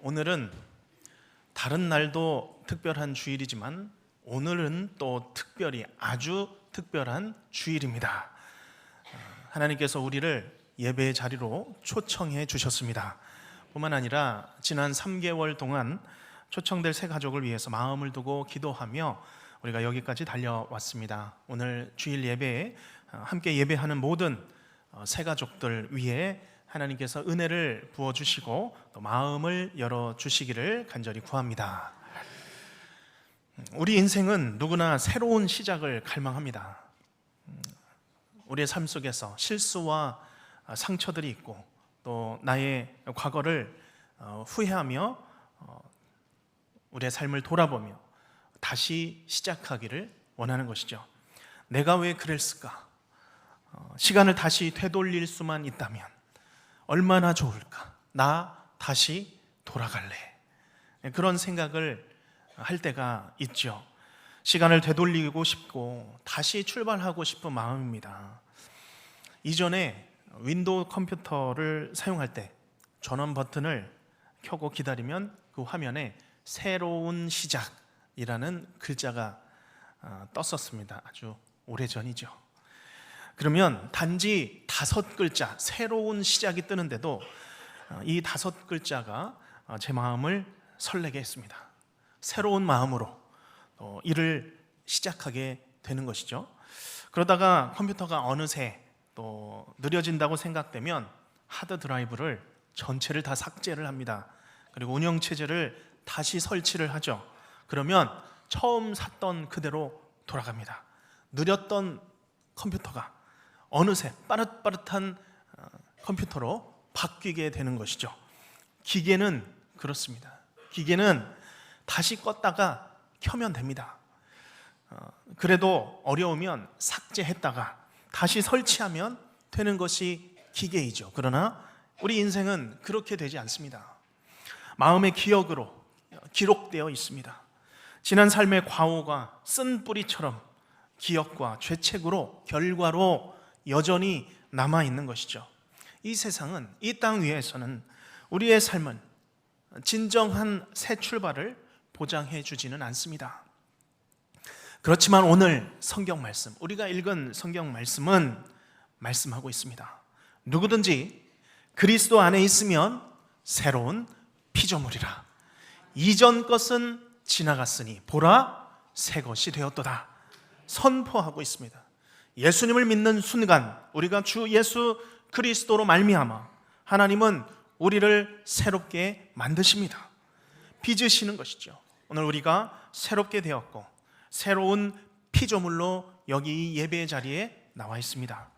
오늘은 다른 날도 특별한 주일이지만 오늘은 또 특별히 아주 특별한 주일입니다. 하나님께서 우리를 예배의 자리로 초청해 주셨습니다. 뿐만 아니라 지난 3개월 동안 초청될 새 가족을 위해서 마음을 두고 기도하며 우리가 여기까지 달려왔습니다. 오늘 주일 예배에 함께 예배하는 모든 새 가족들 위해 하나님께서 은혜를 부어주시고 또 마음을 열어주시기를 간절히 구합니다. 우리 인생은 누구나 새로운 시작을 갈망합니다. 우리의 삶 속에서 실수와 상처들이 있고 또 나의 과거를 후회하며 우리의 삶을 돌아보며 다시 시작하기를 원하는 것이죠. 내가 왜 그랬을까? 시간을 다시 되돌릴 수만 있다면 얼마나 좋을까? 나 다시 돌아갈래. 그런 생각을 할 때가 있죠. 시간을 되돌리고 싶고 다시 출발하고 싶은 마음입니다. 이전에 윈도우 컴퓨터를 사용할 때 전원 버튼을 켜고 기다리면 그 화면에 새로운 시작이라는 글자가 떴었습니다. 아주 오래전이죠. 그러면 단지 5글자 새로운 시작이 뜨는데도 이 5글자가 제 마음을 설레게 했습니다. 새로운 마음으로 일을 시작하게 되는 것이죠. 그러다가 컴퓨터가 어느새 또 느려진다고 생각되면 하드 드라이브를 전체를 다 삭제를 합니다. 그리고 운영체제를 다시 설치를 하죠. 그러면 처음 샀던 그대로 돌아갑니다. 느렸던 컴퓨터가 어느새 빠릿빠릿한 컴퓨터로 바뀌게 되는 것이죠. 기계는 그렇습니다. 기계는 다시 껐다가 켜면 됩니다. 그래도 어려우면 삭제했다가 다시 설치하면 되는 것이 기계이죠. 그러나 우리 인생은 그렇게 되지 않습니다. 마음의 기억으로 기록되어 있습니다. 지난 삶의 과오가 쓴 뿌리처럼 기억과 죄책으로 결과로 여전히 남아있는 것이죠. 이 세상은, 이 땅 위에서는 우리의 삶은 진정한 새 출발을 보장해 주지는 않습니다. 그렇지만 오늘 성경 말씀, 우리가 읽은 성경 말씀은 말씀하고 있습니다. 누구든지 그리스도 안에 있으면 새로운 피조물이라. 이전 것은 지나갔으니 보라 새 것이 되었도다. 선포하고 있습니다. 예수님을 믿는 순간 우리가 주 예수 그리스도로 말미암아 하나님은 우리를 새롭게 만드십니다. 빚으시는 것이죠. 오늘 우리가 새롭게 되었고 새로운 피조물로 여기 예배의 자리에 나와 있습니다.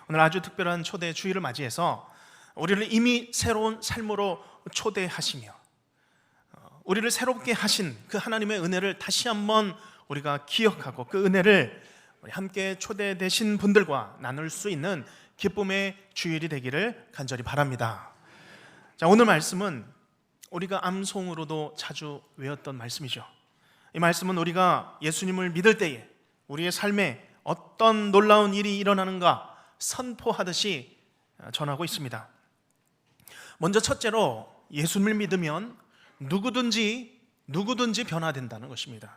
오늘 아주 특별한 초대 주일을 맞이해서 우리를 이미 새로운 삶으로 초대하시며 우리를 새롭게 하신 그 하나님의 은혜를 다시 한번 우리가 기억하고 그 은혜를 우리 함께 초대되신 분들과 나눌 수 있는 기쁨의 주일이 되기를 간절히 바랍니다. 자, 오늘 말씀은 우리가 암송으로도 자주 외웠던 말씀이죠. 이 말씀은 우리가 예수님을 믿을 때에 우리의 삶에 어떤 놀라운 일이 일어나는가 선포하듯이 전하고 있습니다. 먼저 첫째로 예수님을 믿으면 누구든지 변화된다는 것입니다.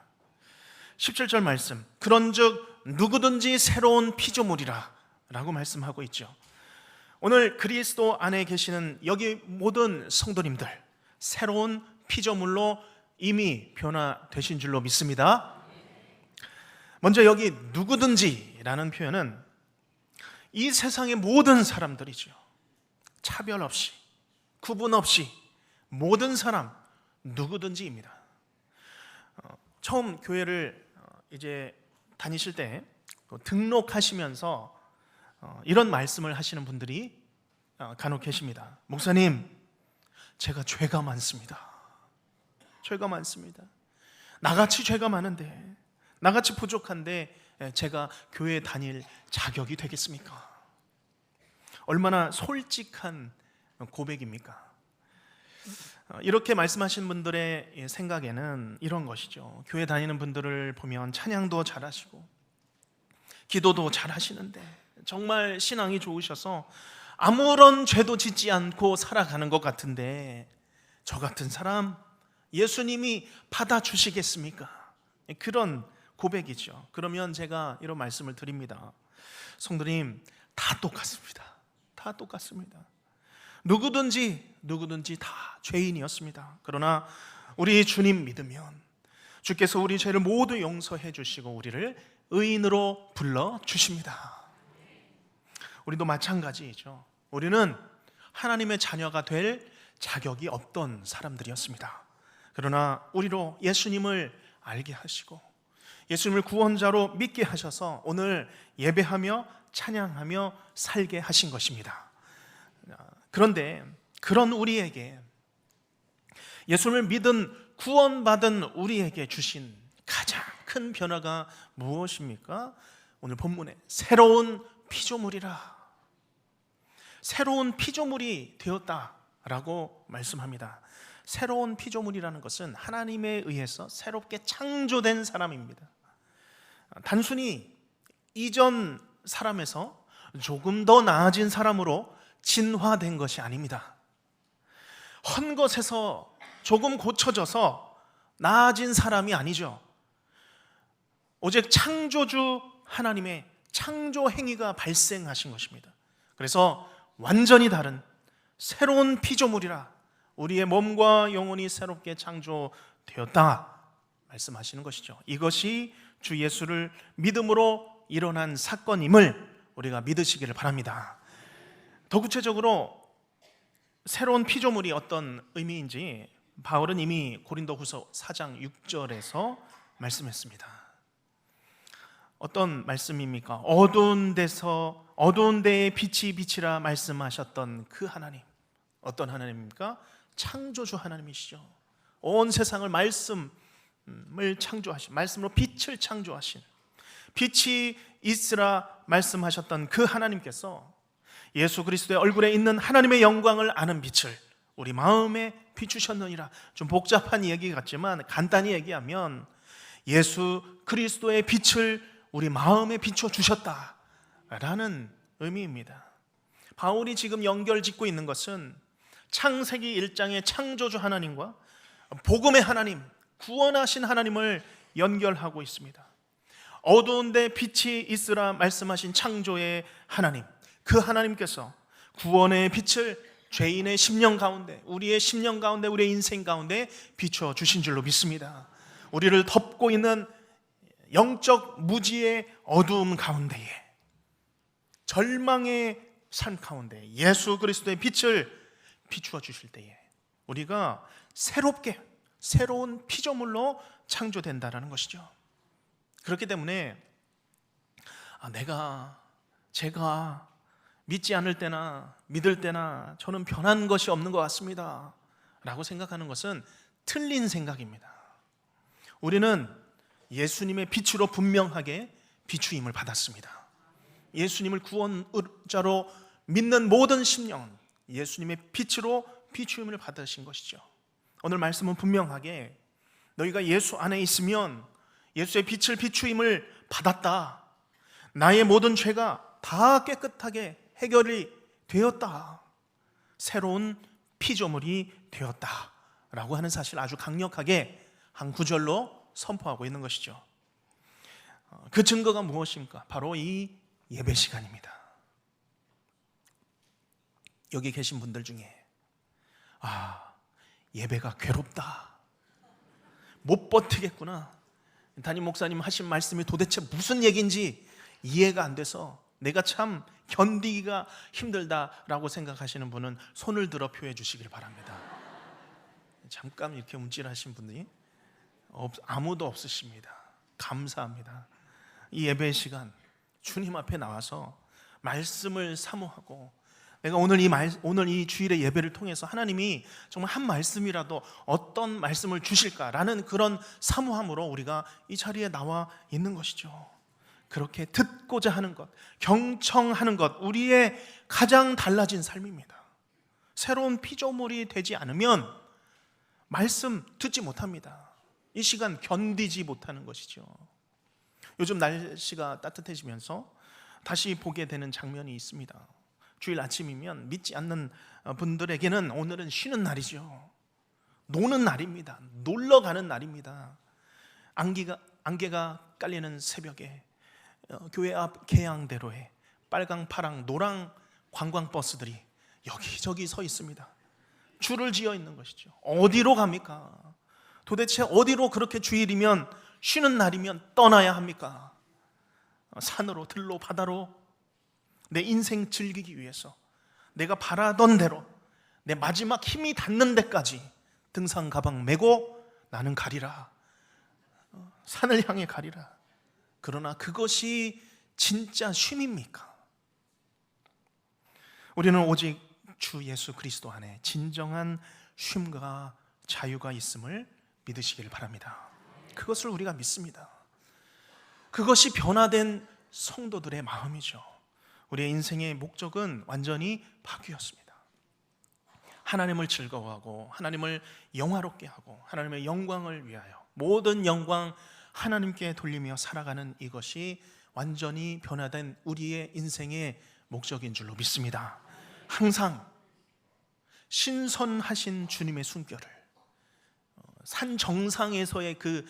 17절 말씀, 그런즉 누구든지 새로운 피조물이라 라고 말씀하고 있죠. 오늘 그리스도 안에 계시는 여기 모든 성도님들 새로운 피조물로 이미 변화되신 줄로 믿습니다. 먼저 여기 누구든지라는 표현은 이 세상의 모든 사람들이죠. 차별 없이, 구분 없이 모든 사람 누구든지입니다. 처음 교회를 이제 다니실 때 등록하시면서 이런 말씀을 하시는 분들이 간혹 계십니다. 목사님, 제가 죄가 많습니다. 죄가 많습니다. 나같이 죄가 많은데, 나같이 부족한데 제가 교회에 다닐 자격이 되겠습니까? 얼마나 솔직한 고백입니까? 이렇게 말씀하신 분들의 생각에는 이런 것이죠. 교회 다니는 분들을 보면 찬양도 잘하시고 기도도 잘하시는데 정말 신앙이 좋으셔서 아무런 죄도 짓지 않고 살아가는 것 같은데 저 같은 사람 예수님이 받아주시겠습니까? 그런 고백이죠. 그러면 제가 이런 말씀을 드립니다. 성도님, 다 똑같습니다. 다 똑같습니다. 누구든지 다 죄인이었습니다. 그러나 우리 주님 믿으면 주께서 우리 죄를 모두 용서해 주시고 우리를 의인으로 불러주십니다. 우리도 마찬가지이죠. 우리는 하나님의 자녀가 될 자격이 없던 사람들이었습니다. 그러나 우리로 예수님을 알게 하시고 예수님을 구원자로 믿게 하셔서 오늘 예배하며 찬양하며 살게 하신 것입니다. 그런데 그런 우리에게, 예수님을 믿은 구원받은 우리에게 주신 가장 큰 변화가 무엇입니까? 오늘 본문에 새로운 피조물이라, 새로운 피조물이 되었다라고 말씀합니다. 새로운 피조물이라는 것은 하나님에 의해서 새롭게 창조된 사람입니다. 단순히 이전 사람에서 조금 더 나아진 사람으로 진화된 것이 아닙니다. 헌 것에서 조금 고쳐져서 나아진 사람이 아니죠. 오직 창조주 하나님의 창조 행위가 발생하신 것입니다. 그래서 완전히 다른 새로운 피조물이라, 우리의 몸과 영혼이 새롭게 창조되었다 말씀하시는 것이죠. 이것이 주 예수를 믿음으로 일어난 사건임을 우리가 믿으시기를 바랍니다. 더 구체적으로 새로운 피조물이 어떤 의미인지 바울은 이미 고린도후서 4장 6절에서 말씀했습니다. 어떤 말씀입니까? 어두운 데에 빛이 비치라 말씀하셨던 그 하나님, 어떤 하나님입니까? 창조주 하나님이시죠. 온 세상을 말씀을 창조하신, 말씀으로 빛을 창조하신, 빛이 있으라 말씀하셨던 그 하나님께서 예수 그리스도의 얼굴에 있는 하나님의 영광을 아는 빛을 우리 마음에 비추셨느니라. 좀 복잡한 얘기 같지만 간단히 얘기하면 예수 그리스도의 빛을 우리 마음에 비춰주셨다라는 의미입니다. 바울이 지금 연결짓고 있는 것은 창세기 1장의 창조주 하나님과 복음의 하나님, 구원하신 하나님을 연결하고 있습니다. 어두운 데 빛이 있으라 말씀하신 창조의 하나님, 그 하나님께서 구원의 빛을 죄인의 심령 가운데, 우리의 심령 가운데, 우리의 인생 가운데 비춰주신 줄로 믿습니다. 우리를 덮고 있는 영적 무지의 어두움 가운데에, 절망의 삶 가운데 예수 그리스도의 빛을 비추어 주실 때에 우리가 새로운 피조물로 창조된다라는 것이죠. 그렇기 때문에 제가 믿지 않을 때나 믿을 때나 저는 변한 것이 없는 것 같습니다 라고 생각하는 것은 틀린 생각입니다. 우리는 예수님의 빛으로 분명하게 비추임을 받았습니다. 예수님을 구원자로 믿는 모든 심령은 예수님의 빛으로 비추임을 받으신 것이죠. 오늘 말씀은 분명하게 너희가 예수 안에 있으면 예수의 빛을 비추임을 받았다, 나의 모든 죄가 다 깨끗하게 해결이 되었다, 새로운 피조물이 되었다 라고 하는 사실을 아주 강력하게 한 구절로 선포하고 있는 것이죠. 그 증거가 무엇입니까? 바로 이 예배 시간입니다. 여기 계신 분들 중에 예배가 괴롭다, 못 버티겠구나, 담임 목사님 하신 말씀이 도대체 무슨 얘기인지 이해가 안 돼서 내가 참 견디기가 힘들다라고 생각하시는 분은 손을 들어 표해 주시길 바랍니다. 잠깐 이렇게 움찔하신 분들이 아무도 없으십니다. 감사합니다. 이 예배 시간 주님 앞에 나와서 말씀을 사모하고, 내가 오늘 이 주일의 예배를 통해서 하나님이 정말 한 말씀이라도 어떤 말씀을 주실까라는 그런 사모함으로 우리가 이 자리에 나와 있는 것이죠. 그렇게 듣고자 하는 것, 경청하는 것, 우리의 가장 달라진 삶입니다. 새로운 피조물이 되지 않으면 말씀 듣지 못합니다. 이 시간 견디지 못하는 것이죠. 요즘 날씨가 따뜻해지면서 다시 보게 되는 장면이 있습니다. 주일 아침이면 믿지 않는 분들에게는 오늘은 쉬는 날이죠. 노는 날입니다. 놀러 가는 날입니다. 안개가 깔리는 새벽에 교회 앞 계양대로에 빨강, 파랑, 노랑 관광버스들이 여기저기 서 있습니다. 줄을 지어 있는 것이죠. 어디로 갑니까? 도대체 어디로 그렇게 주일이면, 쉬는 날이면 떠나야 합니까? 산으로, 들로, 바다로 내 인생 즐기기 위해서 내가 바라던 대로 내 마지막 힘이 닿는 데까지 등산 가방 메고 나는 가리라. 산을 향해 가리라. 그러나 그것이 진짜 쉼입니까? 우리는 오직 주 예수 그리스도 안에 진정한 쉼과 자유가 있음을 믿으시길 바랍니다. 그것을 우리가 믿습니다. 그것이 변화된 성도들의 마음이죠. 우리의 인생의 목적은 완전히 바뀌었습니다. 하나님을 즐거워하고 하나님을 영화롭게 하고 하나님의 영광을 위하여 모든 영광 하나님께 돌리며 살아가는 이것이 완전히 변화된 우리의 인생의 목적인 줄로 믿습니다. 항상 신선하신 주님의 숨결을, 산 정상에서의 그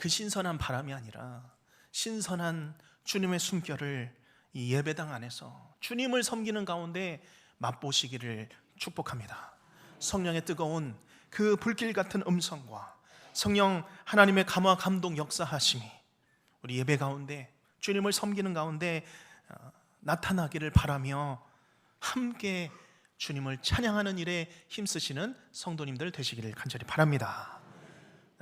신선한 바람이 아니라 신선한 주님의 숨결을 이 예배당 안에서 주님을 섬기는 가운데 맛보시기를 축복합니다. 성령의 뜨거운 그 불길 같은 음성과 성령 하나님의 감화 감동 역사하심이 우리 예배 가운데 주님을 섬기는 가운데 나타나기를 바라며 함께 주님을 찬양하는 일에 힘쓰시는 성도님들 되시기를 간절히 바랍니다.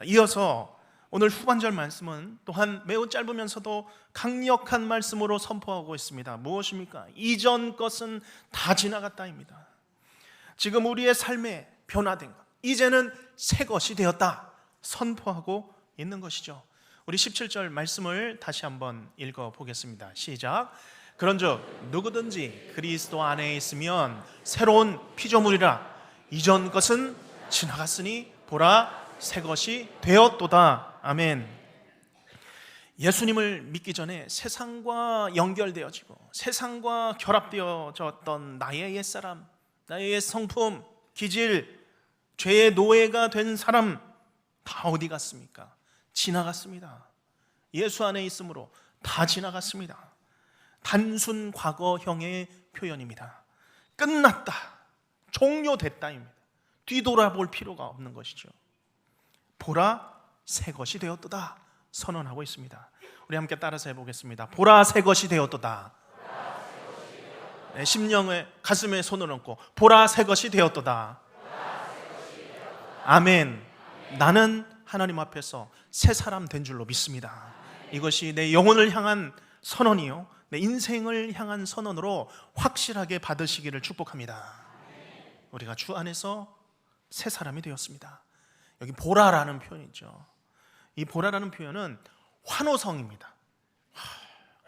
이어서 오늘 후반절 말씀은 또한 매우 짧으면서도 강력한 말씀으로 선포하고 있습니다. 무엇입니까? 이전 것은 다 지나갔다입니다. 지금 우리의 삶에 변화된 것, 이제는 새 것이 되었다 선포하고 있는 것이죠. 우리 17절 말씀을 다시 한번 읽어보겠습니다. 시작. 그런즉 누구든지 그리스도 안에 있으면 새로운 피조물이라. 이전 것은 지나갔으니 보라 새 것이 되었도다. 아멘. 예수님을 믿기 전에 세상과 연결되어지고 세상과 결합되어졌던 나의 옛사람, 나의 옛 성품, 기질, 죄의 노예가 된 사람 다 어디 갔습니까? 지나갔습니다. 예수 안에 있으므로 다 지나갔습니다. 단순 과거형의 표현입니다. 끝났다, 종료됐다입니다. 뒤돌아볼 필요가 없는 것이죠. 보라 새 것이 되었도다 선언하고 있습니다. 우리 함께 따라서 해보겠습니다. 보라 새 것이 되었도다. 네, 심령의 가슴에 손을 얹고 보라 새 것이 되었도다. 아멘. 나는 하나님 앞에서 새 사람 된 줄로 믿습니다. 이것이 내 영혼을 향한 선언이요, 내 인생을 향한 선언으로 확실하게 받으시기를 축복합니다. 우리가 주 안에서 새 사람이 되었습니다. 여기 보라라는 표현이죠. 이 보라라는 표현은 환호성입니다.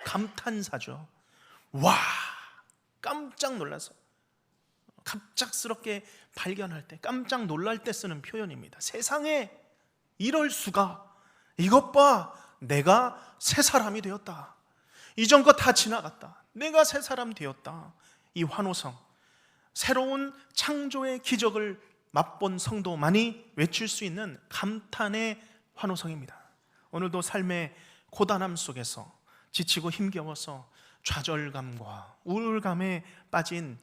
감탄사죠. 와, 깜짝 놀라서 갑작스럽게 발견할 때, 깜짝 놀랄 때 쓰는 표현입니다. 세상에 이럴 수가, 이것 봐, 내가 새 사람이 되었다. 이전 거 다 지나갔다. 내가 새 사람 되었다. 이 환호성, 새로운 창조의 기적을 맛본 성도만이 외칠 수 있는 감탄의 환호성입니다. 오늘도 삶의 고단함 속에서 지치고 힘겨워서 좌절감과 우울감에 빠진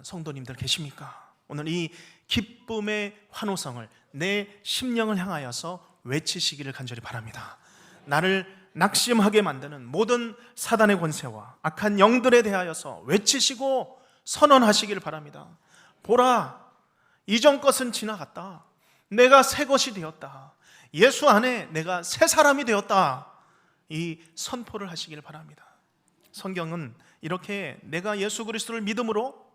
성도님들 계십니까? 오늘 이 기쁨의 환호성을 내 심령을 향하여서 외치시기를 간절히 바랍니다. 나를 낙심하게 만드는 모든 사단의 권세와 악한 영들에 대하여서 외치시고 선언하시기를 바랍니다. 보라, 이전 것은 지나갔다. 내가 새 것이 되었다. 예수 안에 내가 새 사람이 되었다. 이 선포를 하시기를 바랍니다. 성경은 이렇게 내가 예수 그리스도를 믿음으로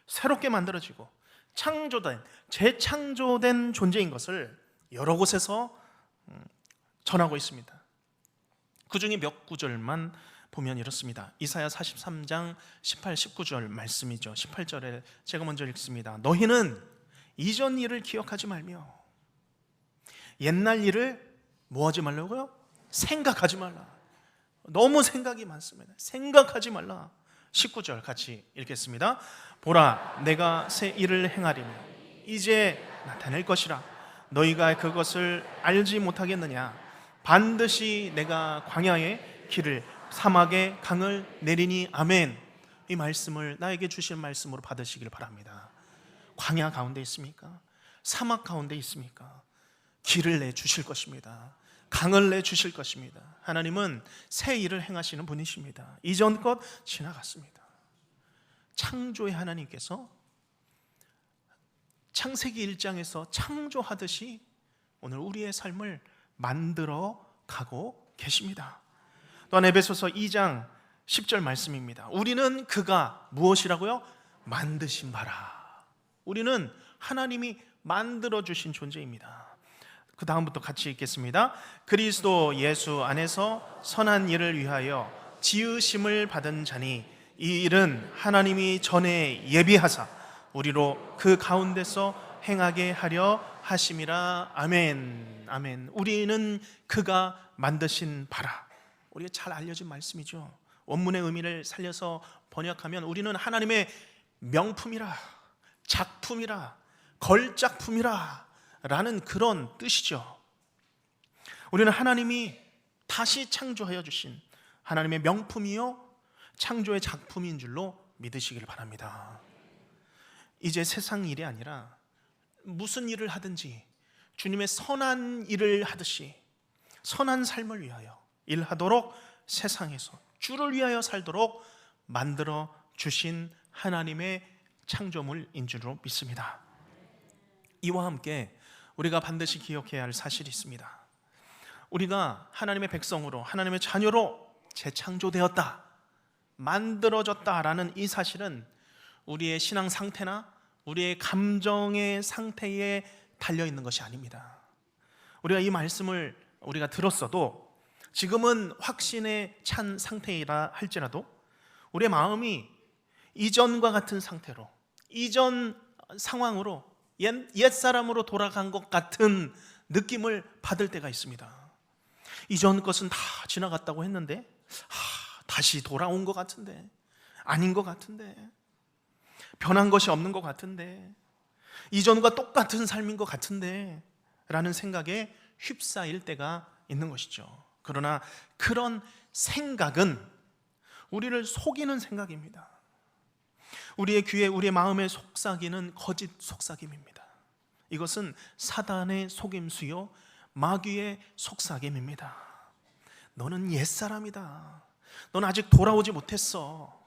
새롭게 만들어지고 창조된, 재창조된 존재인 것을 여러 곳에서 전하고 있습니다. 그 중에 몇 구절만 보면 이렇습니다. 이사야 43장 18, 19절 말씀이죠. 18절에 제가 먼저 읽습니다. 너희는 이전 일을 기억하지 말며 옛날 일을 뭐 하지 말라고요? 생각하지 말라. 너무 생각이 많습니다. 생각하지 말라. 19절 같이 읽겠습니다. 보라, 내가 새 일을 행하리니 이제 나타낼 것이라. 너희가 그것을 알지 못하겠느냐? 반드시 내가 광야에 길을, 사막에 강을 내리니. 아멘. 이 말씀을 나에게 주신 말씀으로 받으시길 바랍니다. 광야 가운데 있습니까? 사막 가운데 있습니까? 길을 내주실 것입니다. 강을 내주실 것입니다. 하나님은 새 일을 행하시는 분이십니다. 이전 것 지나갔습니다. 창조의 하나님께서 창세기 1장에서 창조하듯이 오늘 우리의 삶을 만들어 가고 계십니다. 또한 에베소서 2장 10절 말씀입니다. 우리는 그가 무엇이라고요? 만드신 바라. 우리는 하나님이 만들어주신 존재입니다. 그 다음부터 같이 읽겠습니다. 그리스도 예수 안에서 선한 일을 위하여 지으심을 받은 자니 이 일은 하나님이 전에 예비하사 우리로 그 가운데서 행하게 하려 하심이라. 아멘. 아멘. 우리는 그가 만드신 바라. 우리가 잘 알려진 말씀이죠. 원문의 의미를 살려서 번역하면 우리는 하나님의 명품이라, 작품이라, 걸작품이라 라는 그런 뜻이죠. 우리는 하나님이 다시 창조하여 주신 하나님의 명품이요 창조의 작품인 줄로 믿으시길 바랍니다. 이제 세상 일이 아니라 무슨 일을 하든지 주님의 선한 일을 하듯이 선한 삶을 위하여 일하도록 세상에서 주를 위하여 살도록 만들어 주신 하나님의 창조물인 줄로 믿습니다. 이와 함께 우리가 반드시 기억해야 할 사실이 있습니다. 우리가 하나님의 백성으로, 하나님의 자녀로 재창조되었다, 만들어졌다라는 이 사실은 우리의 신앙 상태나 우리의 감정의 상태에 달려있는 것이 아닙니다. 우리가 이 말씀을 우리가 들었어도 지금은 확신에 찬 상태이라 할지라도 우리의 마음이 이전과 같은 상태로, 이전 상황으로, 옛사람으로 돌아간 것 같은 느낌을 받을 때가 있습니다. 이전 것은 다 지나갔다고 했는데 다시 돌아온 것 같은데, 아닌 것 같은데, 변한 것이 없는 것 같은데, 이전과 똑같은 삶인 것 같은데 라는 생각에 휩싸일 때가 있는 것이죠. 그러나 그런 생각은 우리를 속이는 생각입니다. 우리의 귀에, 우리의 마음에 속삭이는 거짓 속삭임입니다. 이것은 사단의 속임수요 마귀의 속삭임입니다. 너는 옛사람이다, 너는 아직 돌아오지 못했어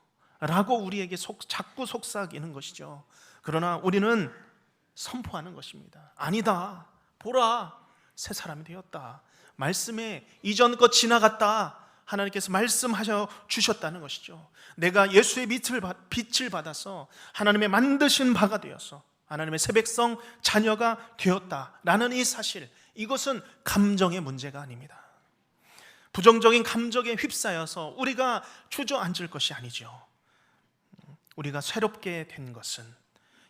라고 우리에게 자꾸 속삭이는 것이죠. 그러나 우리는 선포하는 것입니다. 아니다, 보라, 새 사람이 되었다. 말씀에 이전 것 지나갔다, 하나님께서 말씀하셔 주셨다는 것이죠. 내가 예수의 빛을 받아서 하나님의 만드신 바가 되어서 하나님의 새 백성 자녀가 되었다라는 이 사실, 이것은 감정의 문제가 아닙니다. 부정적인 감정에 휩싸여서 우리가 주저앉을 것이 아니죠. 우리가 새롭게 된 것은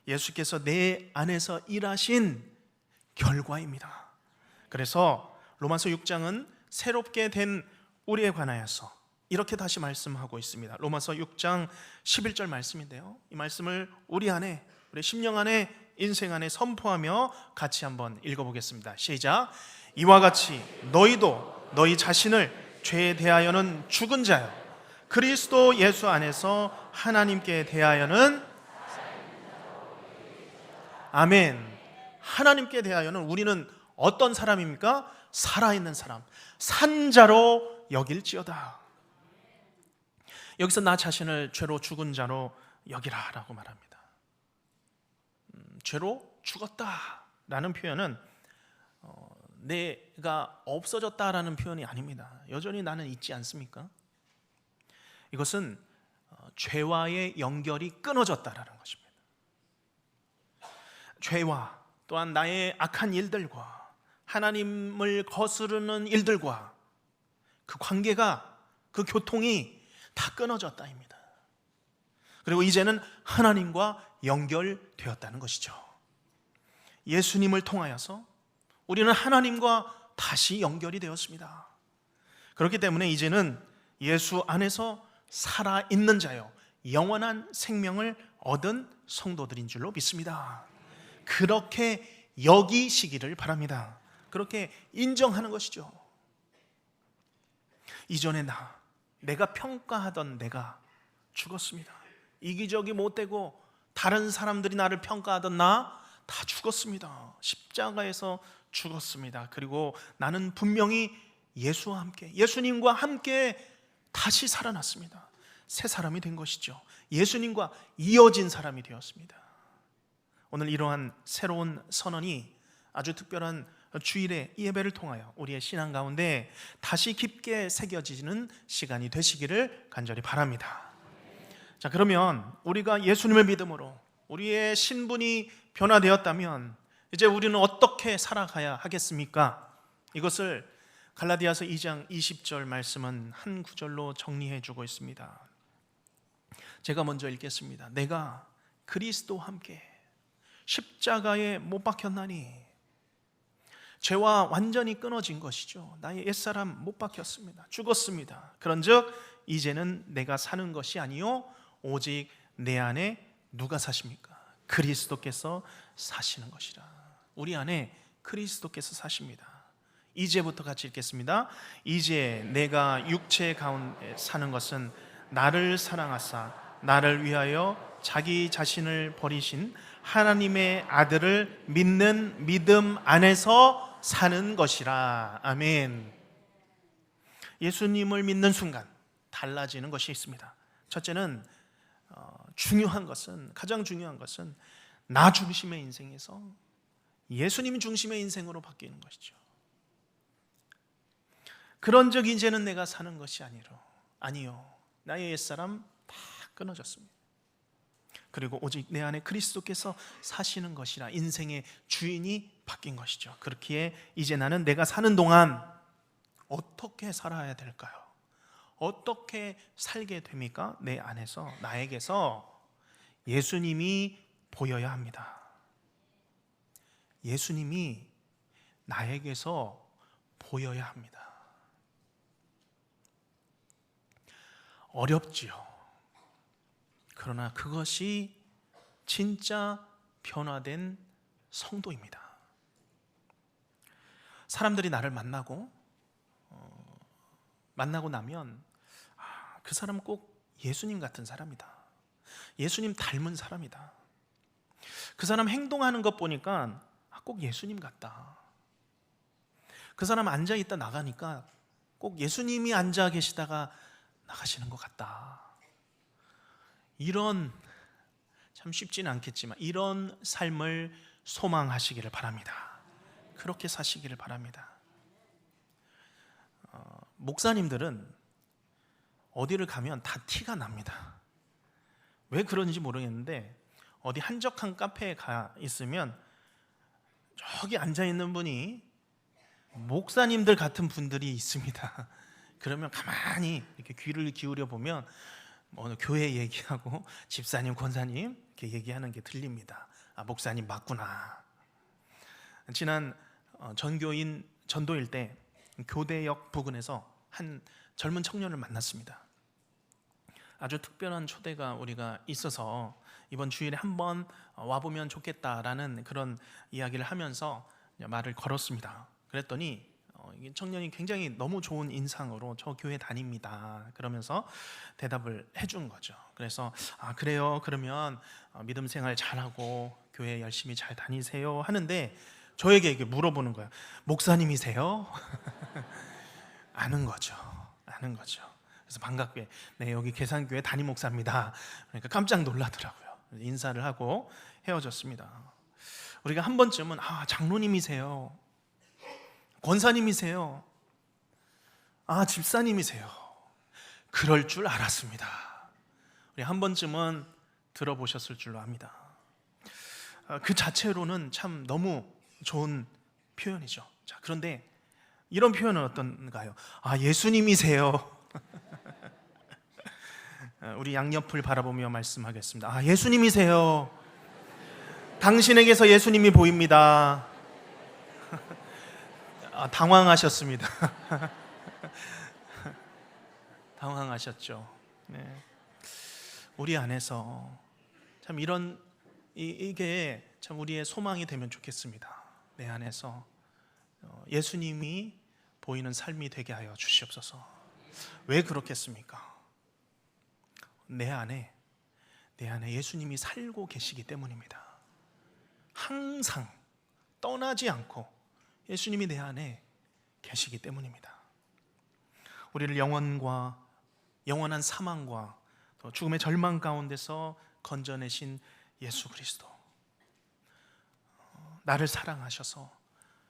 예수께서 내 안에서 일하신 결과입니다. 그래서 로마서 6장은 새롭게 된 우리에 관하여서 이렇게 다시 말씀하고 있습니다. 로마서 6장 11절 말씀인데요, 이 말씀을 우리 안에, 우리 심령 안에, 인생 안에 선포하며 같이 한번 읽어보겠습니다. 시작. 이와 같이 너희도 너희 자신을 죄에 대하여는 죽은 자요 그리스도 예수 안에서 하나님께 대하여는, 아멘, 하나님께 대하여는 우리는 어떤 사람입니까? 살아있는 사람, 산자로 여길지어다. 여기서 나 자신을 죄로 죽은 자로 여기라라고 말합니다. 죄로 죽었다라는 표현은 내가 없어졌다라는 표현이 아닙니다. 여전히 나는 있지 않습니까? 이것은 죄와의 연결이 끊어졌다라는 것입니다. 죄와 또한 나의 악한 일들과 하나님을 거스르는 일들과 그 관계가, 그 교통이 다 끊어졌다입니다. 그리고 이제는 하나님과 연결되었다는 것이죠. 예수님을 통하여서 우리는 하나님과 다시 연결이 되었습니다. 그렇기 때문에 이제는 예수 안에서 살아있는 자요 영원한 생명을 얻은 성도들인 줄로 믿습니다. 그렇게 여기시기를 바랍니다. 그렇게 인정하는 것이죠. 이전에 내가 평가하던 내가 죽었습니다. 이기적이 못되고 다른 사람들이 나를 평가하던 나 다 죽었습니다. 십자가에서 죽었습니다. 그리고 나는 분명히 예수와 함께, 예수님과 함께 다시 살아났습니다. 새 사람이 된 것이죠. 예수님과 이어진 사람이 되었습니다. 오늘 이러한 새로운 선언이 아주 특별한 주일의 예배를 통하여 우리의 신앙 가운데 다시 깊게 새겨지는 시간이 되시기를 간절히 바랍니다. 자, 그러면 우리가 예수님을 믿음으로 우리의 신분이 변화되었다면 이제 우리는 어떻게 살아가야 하겠습니까? 이것을 갈라디아서 2장 20절 말씀은 한 구절로 정리해 주고 있습니다. 제가 먼저 읽겠습니다. 내가 그리스도와 함께 십자가에 못 박혔나니, 죄와 완전히 끊어진 것이죠. 나의 옛사람 못 박혔습니다. 죽었습니다. 그런즉 이제는 내가 사는 것이 아니요 오직 내 안에 누가 사십니까? 그리스도께서 사시는 것이라. 우리 안에 그리스도께서 사십니다. 이제부터 같이 읽겠습니다. 이제 내가 육체 가운데 사는 것은 나를 사랑하사 나를 위하여 자기 자신을 버리신 하나님의 아들을 믿는 믿음 안에서 사는 것이라. 아멘. 예수님을 믿는 순간 달라지는 것이 있습니다. 첫째는 가장 중요한 것은 나 중심의 인생에서 예수님 중심의 인생으로 바뀌는 것이죠. 그런즉 이제는 내가 사는 것이 아니요 나의 옛사람 다 끊어졌습니다. 그리고 오직 내 안에 그리스도께서 사시는 것이라. 인생의 주인이 바뀐 것이죠. 그렇기에 이제 나는 내가 사는 동안 어떻게 살아야 될까요? 어떻게 살게 됩니까? 내 안에서, 나에게서 예수님이 보여야 합니다. 예수님이 나에게서 보여야 합니다. 어렵지요. 그러나 그것이 진짜 변화된 성도입니다. 사람들이 나를 만나고 나면 그 사람은 꼭 예수님 같은 사람이다. 예수님 닮은 사람이다. 그 사람 행동하는 것 보니까 꼭 예수님 같다. 그 사람 앉아있다 나가니까 꼭 예수님이 앉아 계시다가 나가시는 것 같다. 이런, 참 쉽지는 않겠지만 이런 삶을 소망하시기를 바랍니다. 그렇게 사시기를 바랍니다. 목사님들은 어디를 가면 다 티가 납니다. 왜 그런지 모르겠는데 어디 한적한 카페에 가 있으면 저기 앉아있는 분이 목사님들 같은 분들이 있습니다. 그러면 가만히 이렇게 귀를 기울여 보면 교회 얘기하고 집사님, 권사님 이렇게 얘기하는 게 들립니다. 아, 목사님 맞구나. 지난 전교인 전도일 때 교대역 부근에서 한 젊은 청년을 만났습니다. 아주 특별한 초대가 우리가 있어서 이번 주일에 한번 와보면 좋겠다라는 그런 이야기를 하면서 말을 걸었습니다. 그랬더니 청년이 굉장히 너무 좋은 인상으로 저 교회 다닙니다 그러면서 대답을 해준 거죠. 그래서 그래요, 그러면 믿음 생활 잘하고 교회 열심히 잘 다니세요 하는데 저에게 이게 물어보는 거예요. 목사님이세요? 아는 거죠. 그래서 반갑게 네, 여기 계산교회 담임 목사입니다. 그러니까 깜짝 놀라더라고요. 인사를 하고 헤어졌습니다. 우리가 한 번쯤은 장로님이세요, 권사님이세요, 집사님이세요, 그럴 줄 알았습니다. 우리 한 번쯤은 들어보셨을 줄로 압니다. 그 자체로는 참 너무 좋은 표현이죠. 자, 그런데 이런 표현은 어떤가요? 예수님이세요. 우리 양옆을 바라보며 말씀하겠습니다. 예수님이세요. 당신에게서 예수님이 보입니다. 당황하셨습니다. 당황하셨죠. 네. 우리 안에서 참 이게 참 우리의 소망이 되면 좋겠습니다. 내 안에서 예수님이 보이는 삶이 되게 하여 주시옵소서. 왜 그렇겠습니까? 내 안에 예수님이 살고 계시기 때문입니다. 항상 떠나지 않고 예수님이 내 안에 계시기 때문입니다. 우리를 영원한 사망과 또 죽음의 절망 가운데서 건져내신 예수 그리스도, 나를 사랑하셔서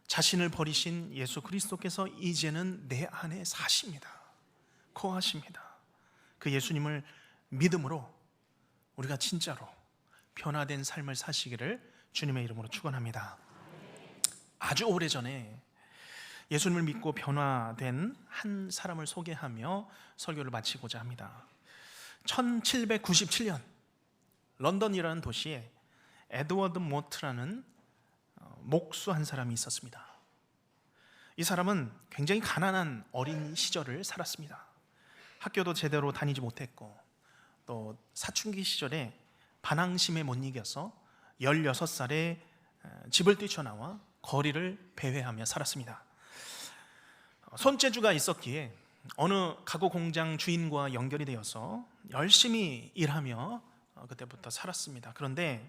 자신을 버리신 예수 그리스도께서 이제는 내 안에 사십니다. 거하십니다. 그 예수님을 믿음으로 우리가 진짜로 변화된 삶을 사시기를 주님의 이름으로 축원합니다. 아주 오래전에 예수님을 믿고 변화된 한 사람을 소개하며 설교를 마치고자 합니다. 1797년 런던이라는 도시에 에드워드 모트라는 목수 한 사람이 있었습니다. 이 사람은 굉장히 가난한 어린 시절을 살았습니다. 학교도 제대로 다니지 못했고 또 사춘기 시절에 반항심에 못 이겨서 16살에 집을 뛰쳐나와 거리를 배회하며 살았습니다. 손재주가 있었기에 어느 가구 공장 주인과 연결이 되어서 열심히 일하며 그때부터 살았습니다. 그런데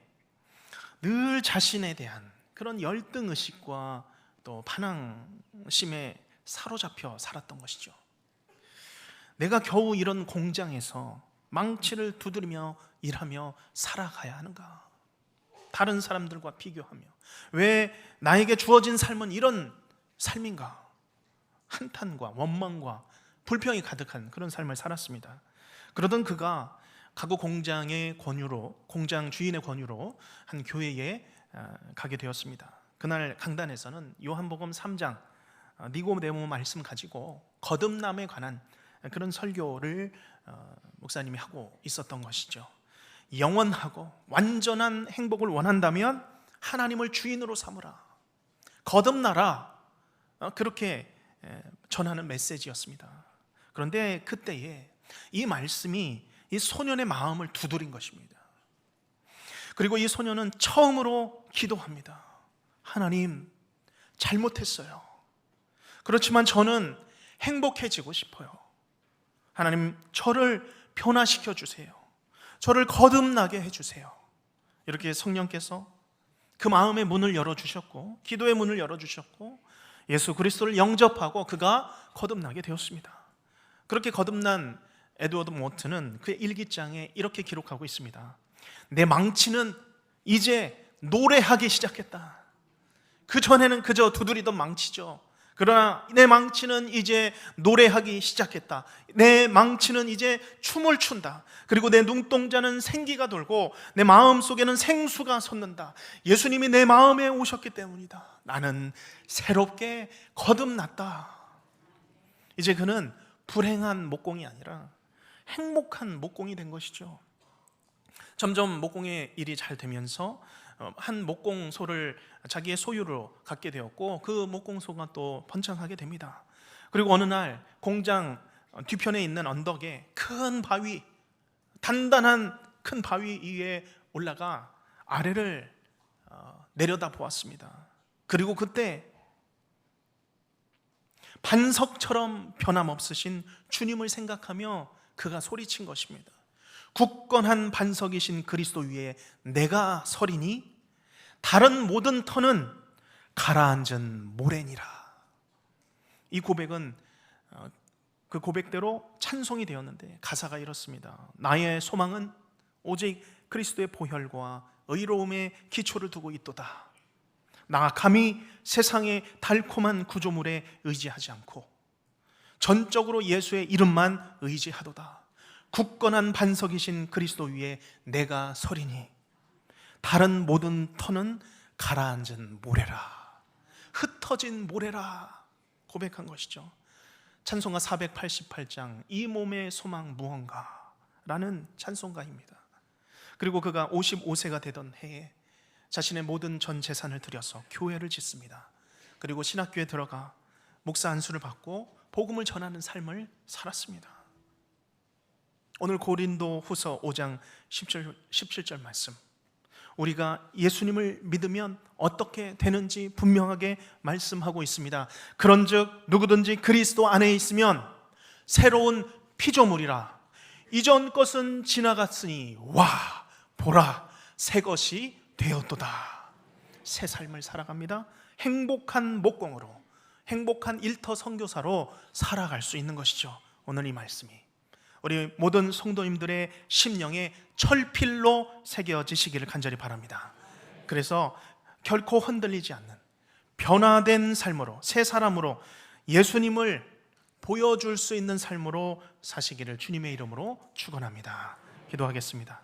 늘 자신에 대한 그런 열등의식과 또 반항심에 사로잡혀 살았던 것이죠. 내가 겨우 이런 공장에서 망치를 두드리며 일하며 살아가야 하는가? 다른 사람들과 비교하며 왜 나에게 주어진 삶은 이런 삶인가? 한탄과 원망과 불평이 가득한 그런 삶을 살았습니다. 그러던 그가 가구 공장의 권유로, 공장 주인의 권유로 한 교회에 가게 되었습니다. 그날 강단에서는 요한복음 3장 니고데모 말씀 가지고 거듭남에 관한 그런 설교를 목사님이 하고 있었던 것이죠. 영원하고 완전한 행복을 원한다면 하나님을 주인으로 삼으라, 거듭나라, 그렇게 전하는 메시지였습니다. 그런데 그때에 이 말씀이 이 소년의 마음을 두드린 것입니다. 그리고 이 소년은 처음으로 기도합니다. 하나님, 잘못했어요. 그렇지만 저는 행복해지고 싶어요. 하나님, 저를 변화시켜 주세요. 저를 거듭나게 해주세요. 이렇게 성령께서 그 마음의 문을 열어주셨고 기도의 문을 열어주셨고 예수 그리스도를 영접하고 그가 거듭나게 되었습니다. 그렇게 거듭난 에드워드 모트는 그의 일기장에 이렇게 기록하고 있습니다. 내 망치는 이제 노래하기 시작했다. 그 전에는 그저 두드리던 망치죠. 그러나 내 망치는 이제 노래하기 시작했다. 내 망치는 이제 춤을 춘다. 그리고 내 눈동자는 생기가 돌고 내 마음속에는 생수가 솟는다. 예수님이 내 마음에 오셨기 때문이다. 나는 새롭게 거듭났다. 이제 그는 불행한 목공이 아니라 행복한 목공이 된 것이죠. 점점 목공의 일이 잘 되면서 한 목공소를 자기의 소유로 갖게 되었고 그 목공소가 또 번창하게 됩니다. 그리고 어느 날 공장 뒤편에 있는 언덕에 큰 바위, 단단한 큰 바위 위에 올라가 아래를 내려다 보았습니다. 그리고 그때 반석처럼 변함없으신 주님을 생각하며 그가 소리친 것입니다. 굳건한 반석이신 그리스도 위에 내가 서리니 다른 모든 터는 가라앉은 모래니라. 이 고백은 그 고백대로 찬송이 되었는데 가사가 이렇습니다. 나의 소망은 오직 그리스도의 보혈과 의로움의 기초를 두고 있도다. 나 감히 세상의 달콤한 구조물에 의지하지 않고 전적으로 예수의 이름만 의지하도다. 굳건한 반석이신 그리스도 위에 내가 서리니 다른 모든 터는 가라앉은 모래라, 흩어진 모래라 고백한 것이죠. 찬송가 488장 이 몸의 소망 무언가 라는 찬송가입니다. 그리고 그가 55세가 되던 해에 자신의 모든 전 재산을 들여서 교회를 짓습니다. 그리고 신학교에 들어가 목사 안수를 받고 복음을 전하는 삶을 살았습니다. 오늘 고린도 후서 5장 17절 말씀, 우리가 예수님을 믿으면 어떻게 되는지 분명하게 말씀하고 있습니다. 그런즉 누구든지 그리스도 안에 있으면 새로운 피조물이라. 이전 것은 지나갔으니 와 보라 새 것이 되었도다. 새 삶을 살아갑니다. 행복한 목공으로, 행복한 일터 선교사로 살아갈 수 있는 것이죠. 오늘 이 말씀이 우리 모든 성도님들의 심령에 철필로 새겨지시기를 간절히 바랍니다. 그래서 결코 흔들리지 않는 변화된 삶으로, 새 사람으로 예수님을 보여줄 수 있는 삶으로 사시기를 주님의 이름으로 축원합니다. 기도하겠습니다.